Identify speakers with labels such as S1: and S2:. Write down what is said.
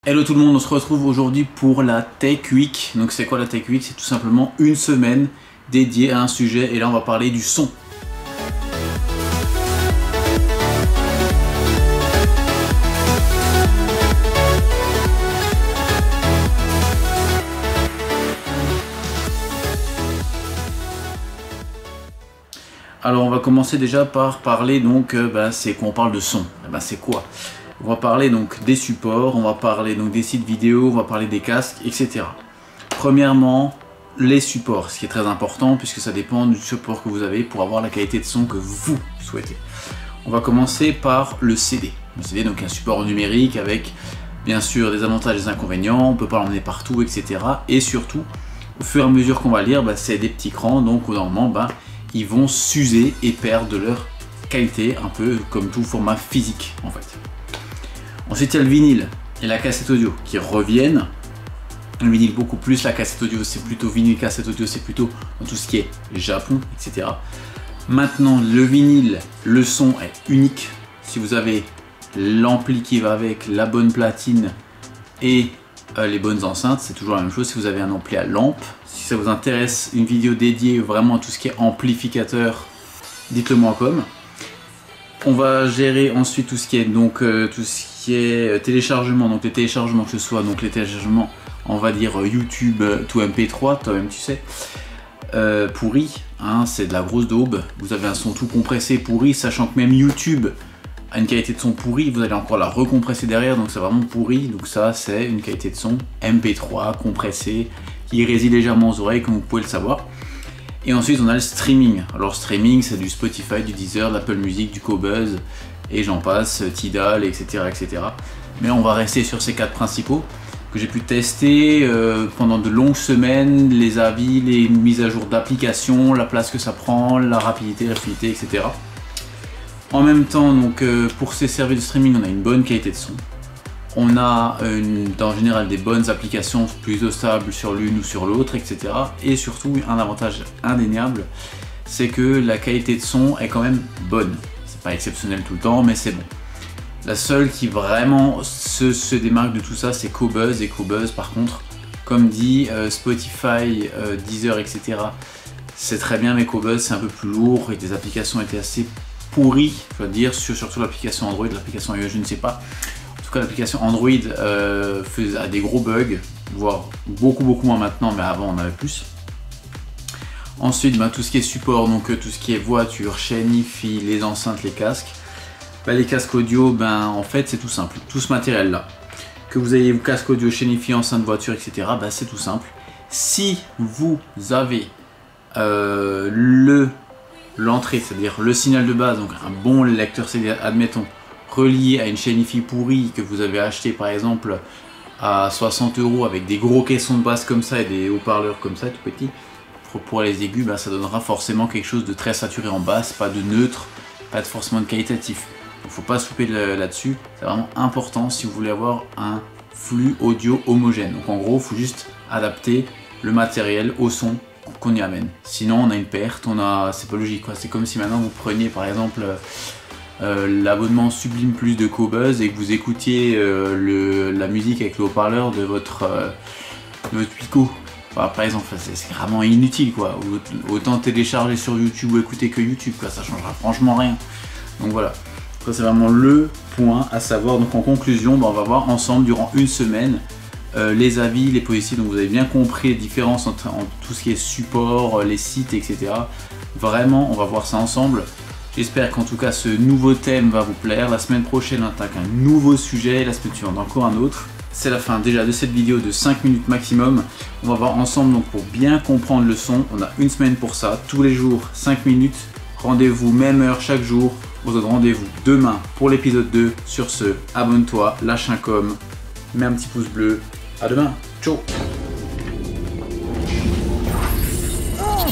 S1: Hello tout le monde, on se retrouve aujourd'hui pour la Tech Week. Donc c'est quoi la Tech Week? C'est tout simplement une semaine dédiée à un sujet et là on va parler du son. Alors on va commencer déjà par parler donc, c'est qu'on parle de son. C'est quoi? On va parler donc des supports, on va parler donc des sites vidéo, on va parler des casques, etc. Premièrement, les supports, ce qui est très important puisque ça dépend du support que vous avez pour avoir la qualité de son que vous souhaitez. On va commencer par le CD. Le CD, donc un support numérique avec bien sûr des avantages et des inconvénients, on ne peut pas l'emmener partout, etc. Et surtout, au fur et à mesure qu'on va lire, c'est des petits crans, donc normalement, ils vont s'user et perdre de leur qualité, un peu comme tout format physique en fait. Ensuite, il y a le vinyle et la cassette audio qui reviennent. Le vinyle beaucoup plus, la cassette audio c'est plutôt vinyle, cassette audio c'est plutôt dans tout ce qui est Japon, etc. Maintenant, le vinyle, le son est unique. Si vous avez l'ampli qui va avec, la bonne platine et les bonnes enceintes, c'est toujours la même chose. Si vous avez un ampli à lampe, si ça vous intéresse, une vidéo dédiée vraiment à tout ce qui est amplificateur, dites-le moi en com. On va gérer ensuite tout ce qui est donc téléchargement, donc les téléchargements que ce soit donc les téléchargements, on va dire YouTube to MP3, toi-même tu sais, pourri, hein, c'est de la grosse daube. Vous avez un son tout compressé pourri, sachant que même YouTube a une qualité de son pourri, vous allez encore la recompresser derrière, donc c'est vraiment pourri. Donc ça c'est une qualité de son MP3 compressé qui réside légèrement aux oreilles comme vous pouvez le savoir. Et ensuite on a le streaming. Alors streaming c'est du Spotify, du Deezer, de l'Apple Music, du Qobuz et j'en passe, Tidal, etc., etc. Mais on va rester sur ces quatre principaux que j'ai pu tester pendant de longues semaines, les avis, les mises à jour d'applications, la place que ça prend, la rapidité, la fluidité, etc. En même temps, donc, pour ces services de streaming, on a une bonne qualité de son. On a en général des bonnes applications plutôt stables sur l'une ou sur l'autre, etc. Et surtout, un avantage indéniable, c'est que la qualité de son est quand même bonne. C'est pas exceptionnel tout le temps, mais c'est bon. La seule qui vraiment se démarque de tout ça, c'est Qobuz. Et Qobuz, par contre, comme dit Spotify, Deezer, etc., c'est très bien, mais Qobuz, c'est un peu plus lourd et des applications étaient assez pourries, je dois dire, surtout l'application Android, l'application iOS, je ne sais pas. En tout cas, l'application Android a des gros bugs, voire beaucoup moins maintenant, mais avant on avait plus. Ensuite, tout ce qui est support, donc tout ce qui est voiture, chaîne hi-fi, les enceintes, les casques. Les casques audio, en fait c'est tout simple. Tout ce matériel là, que vous ayez casque audio, chaîne hi-fi, enceinte voiture, etc. C'est tout simple. Si vous avez l'entrée, c'est-à-dire le signal de base, donc un bon lecteur CD, admettons, relié à une chaîne hi-fi pourrie que vous avez acheté par exemple à 60 € avec des gros caissons de basse comme ça et des haut-parleurs comme ça tout petits, pour les aigus, ça donnera forcément quelque chose de très saturé en basse, pas de neutre, pas forcément de qualitatif. Donc faut pas se louper là-dessus, c'est vraiment important si vous voulez avoir un flux audio homogène. Donc en gros, il faut juste adapter le matériel au son qu'on y amène. Sinon on a une perte, c'est pas logique quoi. C'est comme si maintenant vous preniez par exemple l'abonnement Sublime Plus de Qobuz et que vous écoutiez la musique avec le haut-parleur de votre Pico. Par exemple, c'est vraiment inutile quoi. Autant télécharger sur YouTube ou écouter que YouTube quoi, ça changera franchement rien. Donc voilà, ça c'est vraiment le point à savoir. Donc en conclusion, on va voir ensemble durant une semaine les avis, les positifs. Donc vous avez bien compris les différences entre tout ce qui est support, les sites, etc. Vraiment, on va voir ça ensemble. J'espère qu'en tout cas ce nouveau thème va vous plaire. La semaine prochaine, on attaque un nouveau sujet, la semaine suivante encore un autre. C'est la fin déjà de cette vidéo de 5 minutes maximum. On va voir ensemble donc pour bien comprendre le son. On a une semaine pour ça, tous les jours 5 minutes. Rendez-vous même heure chaque jour. On se donne rendez-vous demain pour l'épisode 2. Sur ce, abonne-toi, lâche un com, mets un petit pouce bleu. À demain, ciao.
S2: Oh